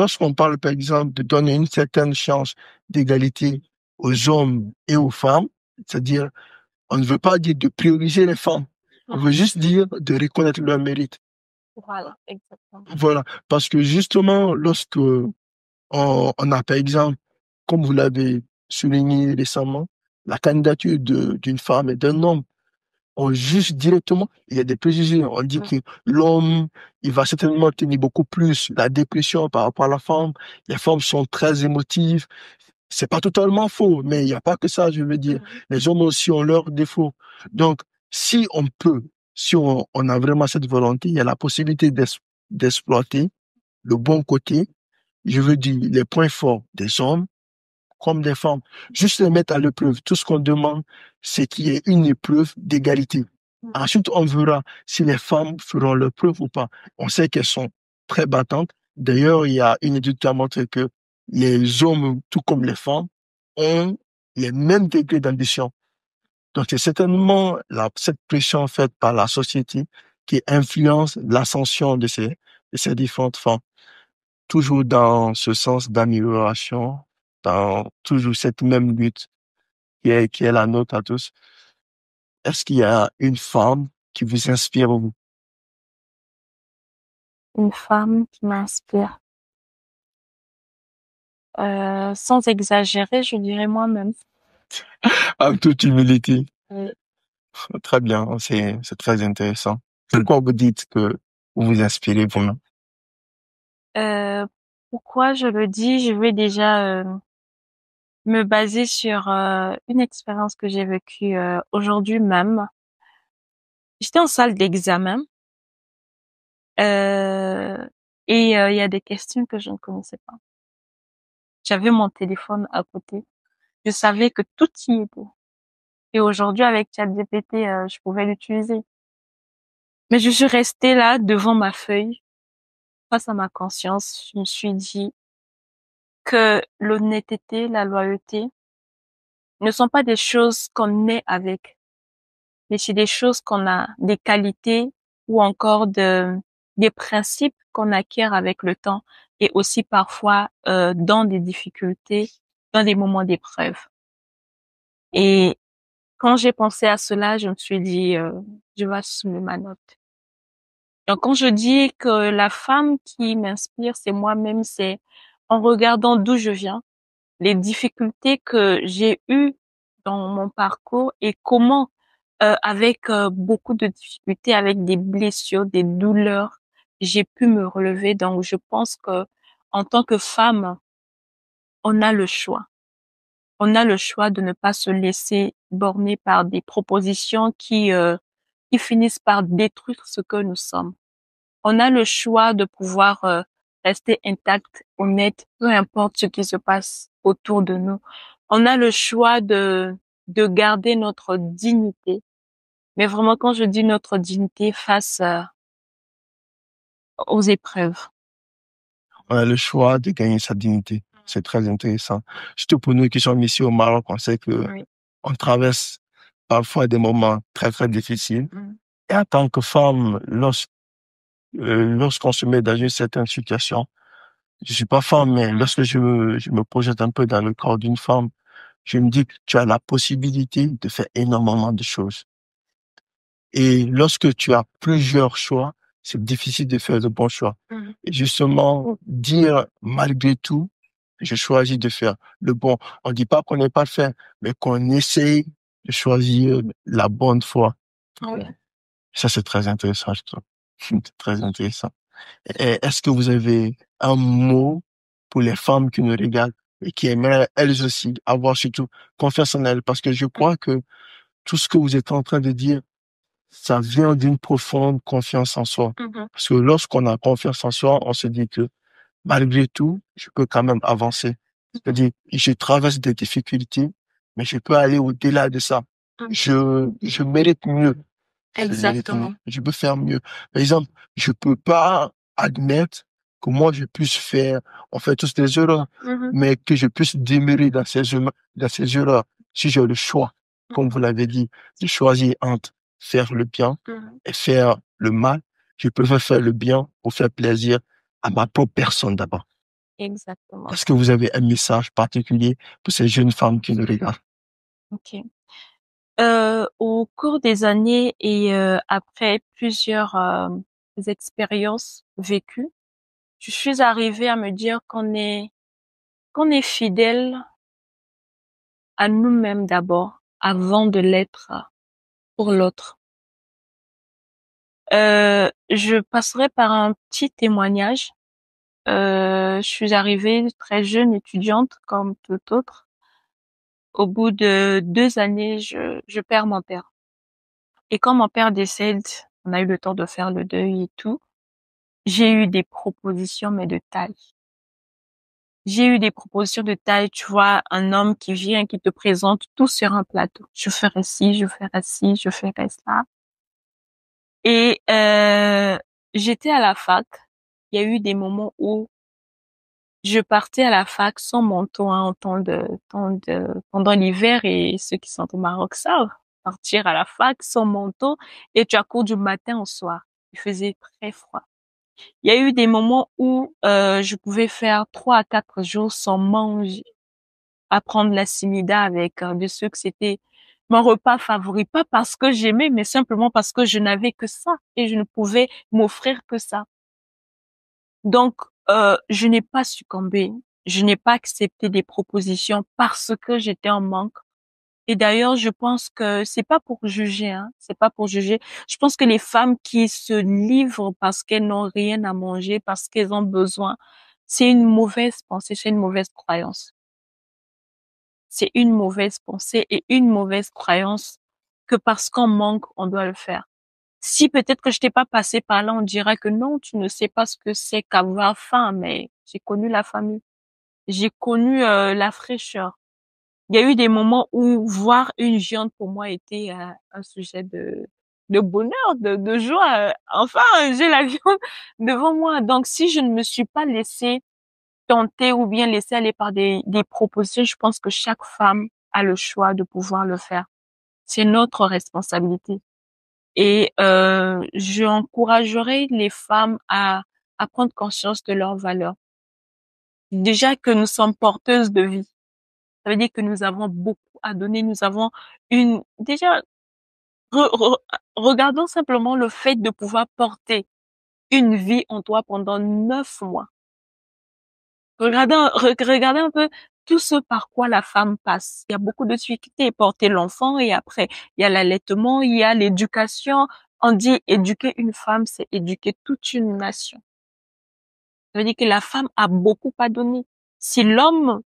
lorsqu'on parle, par exemple, de donner une certaine chance d'égalité aux hommes et aux femmes, c'est-à-dire, on ne veut pas dire de prioriser les femmes. On veut juste dire de reconnaître leur mérite. Voilà, exactement. Voilà. Parce que justement, lorsque on a, par exemple, comme vous l'avez souligné récemment, la candidature d'une femme et d'un homme, on juge directement, il y a des préjugés. On dit que l'homme, il va certainement tenir beaucoup plus la dépression par rapport à la femme. Les femmes sont très émotives. C'est pas totalement faux, mais il n'y a pas que ça, je veux dire. Les hommes aussi ont leurs défauts. Donc, si on peut, si on a vraiment cette volonté, il y a la possibilité d'exploiter le bon côté, je veux dire, les points forts des hommes comme des femmes. Juste les mettre à l'épreuve. Tout ce qu'on demande, c'est qu'il y ait une épreuve d'égalité. Ensuite, on verra si les femmes feront leur preuve ou pas. On sait qu'elles sont très battantes. D'ailleurs, il y a une étude qui a montré que les hommes, tout comme les femmes, ont les mêmes degrés d'ambition. Donc, c'est certainement cette pression faite par la société qui influence l'ascension de ces différentes femmes. Toujours dans ce sens d'amélioration, dans toujours cette même lutte qui est la nôtre à tous. Est-ce qu'il y a une femme qui vous inspire, vous? Une femme qui m'inspire. Sans exagérer, je dirais moi-même. En toute humilité. Oui. Très bien, c'est très intéressant. Pourquoi vous dites que vous vous inspirez vous-même? Euh, Pourquoi je le dis? Je vais déjà me baser sur une expérience que j'ai vécue aujourd'hui même. J'étais en salle d'examen euh, et il y a des questions que je ne connaissais pas. J'avais mon téléphone à côté. Je savais que tout y était. Et aujourd'hui, avec ChatGPT, je pouvais l'utiliser. Mais je suis restée là devant ma feuille, face à ma conscience. Je me suis dit que l'honnêteté, la loyauté ne sont pas des choses qu'on naît avec, mais c'est des choses qu'on a, des qualités ou encore des principes qu'on acquiert avec le temps et aussi parfois dans des difficultés, dans des moments d'épreuve. Et quand j'ai pensé à cela, je me suis dit, je vais assumer ma note. Donc, quand je dis que la femme qui m'inspire, c'est moi-même, c'est en regardant d'où je viens, les difficultés que j'ai eues dans mon parcours et comment, avec beaucoup de difficultés, avec des blessures, des douleurs, j'ai pu me relever. Donc, je pense que en tant que femme, on a le choix. On a le choix de ne pas se laisser borner par des propositions qui finissent par détruire ce que nous sommes. On a le choix de pouvoir rester intact, honnête, peu importe ce qui se passe autour de nous. On a le choix de garder notre dignité. Mais vraiment, quand je dis notre dignité face aux épreuves. On a le choix de gagner sa dignité. C'est très intéressant. Surtout pour nous qui sommes ici au Maroc, on sait que Oui. on traverse parfois des moments très, très difficiles. Et en tant que femme, lorsqu'on se met dans une certaine situation, je suis pas femme, mais lorsque je me projette un peu dans le corps d'une femme, je me dis que tu as la possibilité de faire énormément de choses. Et lorsque tu as plusieurs choix, c'est difficile de faire le bon choix. Et justement, dire malgré tout, je choisis de faire le bon. On dit pas qu'on n'est pas fait, mais qu'on essaye de choisir la bonne foi. Oui. Ça, c'est très intéressant, je trouve. C'est très intéressant. Et est-ce que vous avez un mot pour les femmes qui nous regardent et qui aimeraient elles aussi avoir surtout confiance en elles? Parce que je crois que tout ce que vous êtes en train de dire, ça vient d'une profonde confiance en soi. Parce que lorsqu'on a confiance en soi, on se dit que malgré tout, je peux quand même avancer. C'est-à-dire, je traverse des difficultés, mais je peux aller au-delà de ça. Je mérite mieux. Exactement. Je peux faire mieux. Par exemple, je peux pas admettre que moi, je puisse faire, on fait tous des erreurs, mais que je puisse demeurer dans ces erreurs. Si j'ai le choix, comme vous l'avez dit, de choisir entre faire le bien et faire le mal, je préfère faire le bien pour faire plaisir à ma propre personne d'abord. exactement. Est-ce que vous avez un message particulier pour ces jeunes femmes qui nous regardent? Ok. Au cours des années et après plusieurs expériences vécues, je suis arrivée à me dire qu'on est fidèle à nous-mêmes d'abord, avant de l'être pour l'autre. Je passerai par un petit témoignage. Je suis arrivée très jeune étudiante, comme toute autre. Au bout de 2 années, je perds mon père. Et quand mon père décède, on a eu le temps de faire le deuil et tout. J'ai eu des propositions, mais de taille. J'ai eu des propositions de taille, tu vois, un homme qui vient, qui te présente tout sur un plateau. Je ferai ci, je ferai ci, je ferai ça. Et j'étais à la fac. Il y a eu des moments où je partais à la fac sans manteau, hein, pendant l'hiver, et ceux qui sont au Maroc savent partir à la fac sans manteau et tu as cours du matin au soir. Il faisait très froid. Il y a eu des moments où je pouvais faire 3 à 4 jours sans manger, à prendre la simida avec de ceux que c'était mon repas favori, pas parce que j'aimais, mais simplement parce que je n'avais que ça et je ne pouvais m'offrir que ça. Donc, je n'ai pas succombé, je n'ai pas accepté des propositions parce que j'étais en manque. Et d'ailleurs, je pense que c'est pas pour juger, hein, c'est pas pour juger. Je pense que les femmes qui se livrent parce qu'elles n'ont rien à manger, parce qu'elles ont besoin, c'est une mauvaise pensée, c'est une mauvaise croyance. C'est une mauvaise pensée et une mauvaise croyance que parce qu'on manque, on doit le faire. Si peut-être que je t'ai pas passé par là, on dira que non, tu ne sais pas ce que c'est qu'avoir faim, mais j'ai connu la famille. J'ai connu la fraîcheur. Il y a eu des moments où voir une viande pour moi était un sujet de bonheur, de joie. Enfin, j'ai la viande devant moi. Donc, si je ne me suis pas laissée tenter ou bien laisser aller par des propositions, je pense que chaque femme a le choix de pouvoir le faire. C'est notre responsabilité. Et je encouragerai les femmes à prendre conscience de leurs valeurs. Déjà que nous sommes porteuses de vie. Ça veut dire que nous avons beaucoup à donner. Nous avons déjà, regardons simplement le fait de pouvoir porter une vie en toi pendant 9 mois. Regardez un peu tout ce par quoi la femme passe. Il y a beaucoup de difficultés. Porter l'enfant et après, il y a l'allaitement, il y a l'éducation. On dit éduquer une femme, c'est éduquer toute une nation. Ça veut dire que la femme a beaucoup à donner. Si l'homme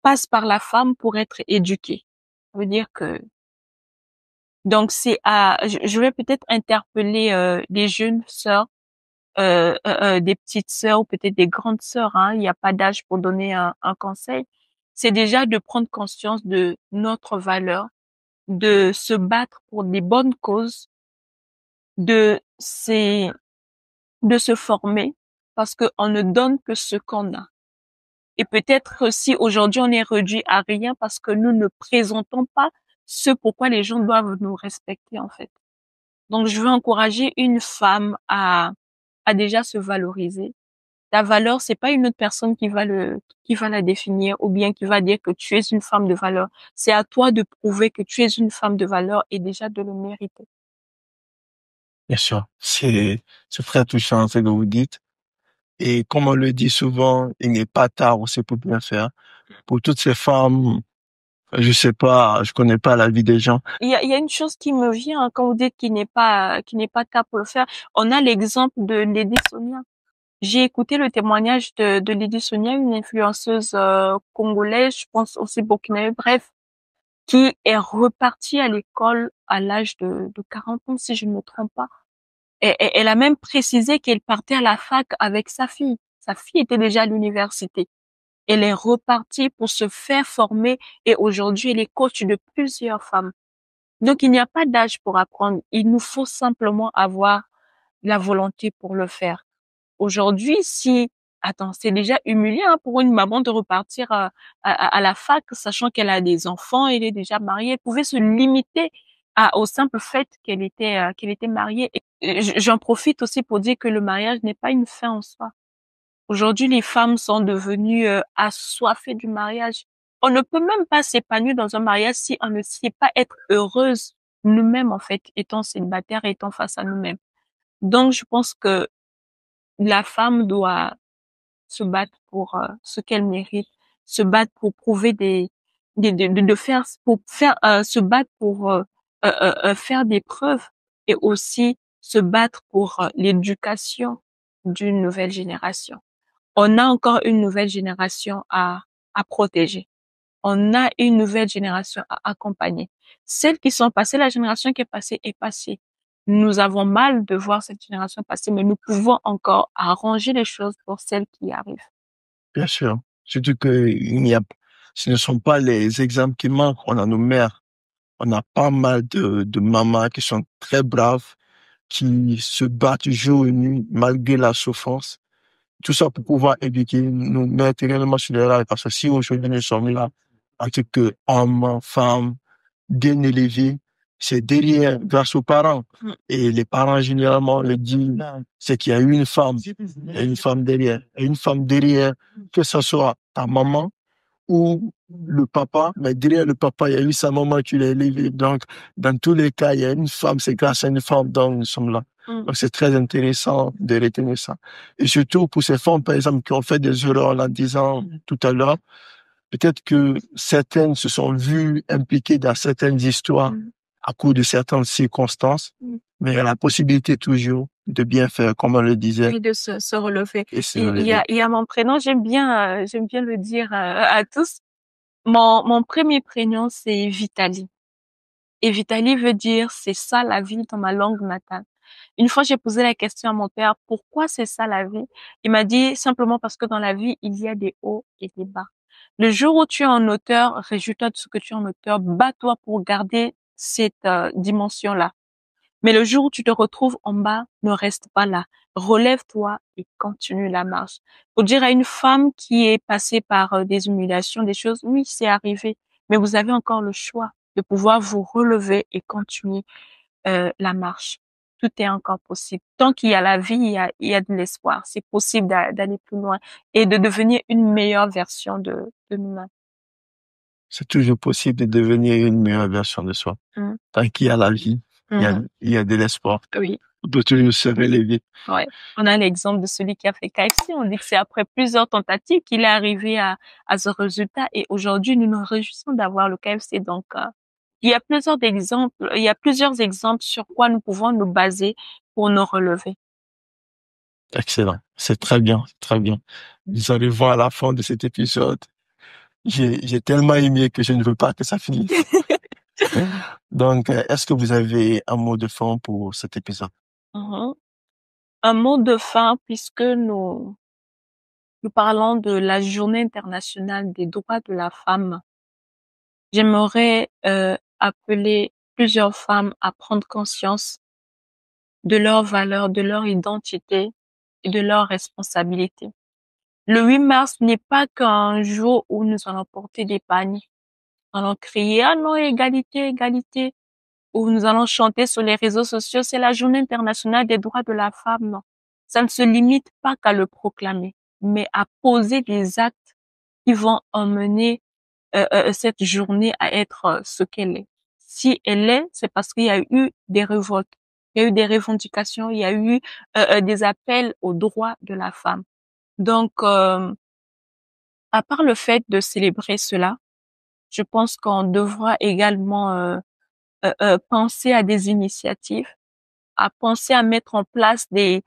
passe par la femme pour être éduqué, ça veut dire que donc je vais peut-être interpeller des jeunes sœurs, des petites sœurs ou peut-être des grandes sœurs, hein. Il n'y a pas d'âge pour donner un conseil. C'est déjà de prendre conscience de notre valeur, de se battre pour des bonnes causes, de c'est de se former parce qu'on ne donne que ce qu'on a. Et peut-être si aujourd'hui on est réduit à rien parce que nous ne présentons pas ce pourquoi les gens doivent nous respecter en fait. Donc je veux encourager une femme à déjà se valoriser. Ta valeur, c'est pas une autre personne qui va la définir ou bien qui va dire que tu es une femme de valeur. C'est à toi de prouver que tu es une femme de valeur et déjà de le mériter. Bien sûr, c'est très touchant ce que vous dites. Et comme on le dit souvent, il n'est pas tard aussi pour bien faire. Pour toutes ces femmes, je sais pas, je connais pas la vie des gens. Il y a une chose qui me vient hein, quand vous dites qu'il n'est pas tard pour le faire. On a l'exemple de Lady Sonia. J'ai écouté le témoignage de Lady Sonia, une influenceuse congolaise, je pense aussi burkinabé, bref, qui est repartie à l'école à l'âge de 40 ans, si je ne me trompe pas. Et elle a même précisé qu'elle partait à la fac avec sa fille. Sa fille était déjà à l'université. Elle est repartie pour se faire former et aujourd'hui, elle est coach de plusieurs femmes. Donc, il n'y a pas d'âge pour apprendre. Il nous faut simplement avoir la volonté pour le faire. Aujourd'hui, attends, c'est déjà humiliant hein, pour une maman de repartir à la fac, sachant qu'elle a des enfants, elle est déjà mariée. Elle pouvait se limiter au simple fait qu'elle était mariée. Et j'en profite aussi pour dire que le mariage n'est pas une fin en soi. Aujourd'hui, les femmes sont devenues assoiffées du mariage. On ne peut même pas s'épanouir dans un mariage si on ne sait pas être heureuse nous-mêmes, en fait, étant célibataire, étant face à nous-mêmes. Donc, je pense que la femme doit se battre pour ce qu'elle mérite, se battre pour prouver de faire, pour faire, se battre pour faire des preuves et aussi se battre pour l'éducation d'une nouvelle génération. On a encore une nouvelle génération à protéger. On a une nouvelle génération à accompagner. Celles qui sont passées, la génération qui est passée est passée. Nous avons mal de voir cette génération passer, mais nous pouvons encore arranger les choses pour celles qui arrivent. Bien sûr. Surtout que ce ne sont pas les exemples qui manquent. On a nos mères. On a pas mal de mamans qui sont très braves, qui se battent jour et nuit malgré la souffrance. Tout ça pour pouvoir éduquer, nous mettre réellement sur les rails. Parce que si aujourd'hui nous sommes là, en tant qu'hommes, femmes, bien élevés, c'est derrière, grâce aux parents. Et les parents, généralement, le disent, c'est qu'il y a une femme, il y a une femme derrière. Et une femme derrière, que ce soit ta maman ou le papa, mais derrière le papa, il y a eu sa maman qui l'a élevé. Donc, dans tous les cas, il y a une femme, c'est grâce à une femme dont nous sommes là. Donc, c'est très intéressant de retenir ça. Et surtout pour ces femmes, par exemple, qui ont fait des erreurs en disant tout à l'heure, peut-être que certaines se sont vues impliquées dans certaines histoires à cause de certaines circonstances, mais il y a la possibilité toujours de bien faire, comme on le disait. Et de se relever. Et se Il y relever. a, il y a mon prénom, j'aime bien le dire à tous. Mon premier prénom, c'est Vitali. Et Vitali veut dire c'est ça la vie dans ma langue natale. Une fois, j'ai posé la question à mon père, pourquoi c'est ça la vie? Il m'a dit simplement parce que dans la vie, il y a des hauts et des bas. Le jour où tu es en hauteur, réjouis-toi de ce que tu es en hauteur, bats-toi pour garder cette dimension-là. Mais le jour où tu te retrouves en bas, ne reste pas là. Relève-toi et continue la marche. Faut dire à une femme qui est passée par des humiliations, des choses, oui, c'est arrivé, mais vous avez encore le choix de pouvoir vous relever et continuer la marche. Tout est encore possible. Tant qu'il y a la vie, il y a de l'espoir. C'est possible d'aller plus loin et de devenir une meilleure version de nous-mêmes. C'est toujours possible de devenir une meilleure version de soi. Tant qu'il y a la vie, il y a de l'espoir. Oui. On peut toujours se relever. Ouais. On a l'exemple de celui qui a fait KFC. On dit que c'est après plusieurs tentatives qu'il est arrivé à ce résultat. Et aujourd'hui, nous nous réjouissons d'avoir le KFC. Donc, il y a plusieurs exemples sur quoi nous pouvons nous baser pour nous relever. Excellent. C'est très bien, très bien. Nous arrivons à la fin de cet épisode. J'ai tellement aimé que je ne veux pas que ça finisse. Donc, est-ce que vous avez un mot de fin pour cet épisode? Un mot de fin, puisque nous parlons de la Journée internationale des droits de la femme. J'aimerais appeler plusieurs femmes à prendre conscience de leurs valeurs, de leur identité et de leurs responsabilités. Le 8 mars n'est pas qu'un jour où nous allons porter des pagnes, allons crier ah non, égalité, égalité, où nous allons chanter sur les réseaux sociaux, c'est la Journée internationale des droits de la femme. Non. Ça ne se limite pas qu'à le proclamer, mais à poser des actes qui vont emmener cette journée à être ce qu'elle est. Si elle est, c'est parce qu'il y a eu des révoltes, il y a eu des revendications, il y a eu des appels aux droits de la femme. Donc, à part le fait de célébrer cela, je pense qu'on devra également penser à des initiatives, à penser à mettre en place des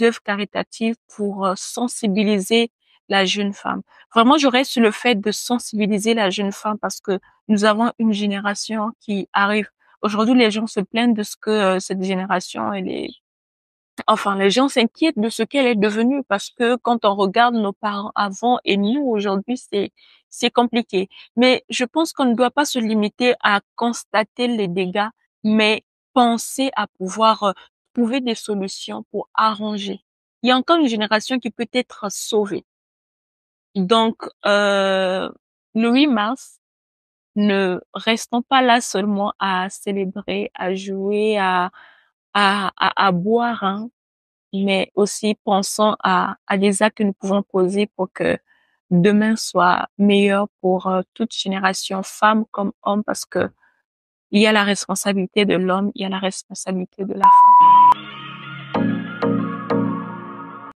œuvres caritatives pour sensibiliser la jeune femme. Vraiment, je reste sur le fait de sensibiliser la jeune femme parce que nous avons une génération qui arrive. Aujourd'hui, les gens se plaignent de ce que cette génération, enfin, les gens s'inquiètent de ce qu'elle est devenue parce que quand on regarde nos parents avant et nous aujourd'hui, c'est compliqué. Mais je pense qu'on ne doit pas se limiter à constater les dégâts, mais penser à pouvoir trouver des solutions pour arranger. Il y a encore une génération qui peut être sauvée. Donc, le 8 mars, ne restons pas là seulement à célébrer, à jouer, à boire, hein. mais aussi pensons à des actes que nous pouvons poser pour que demain soit meilleur pour toute génération, femmes comme hommes, parce que il y a la responsabilité de l'homme, il y a la responsabilité de la femme.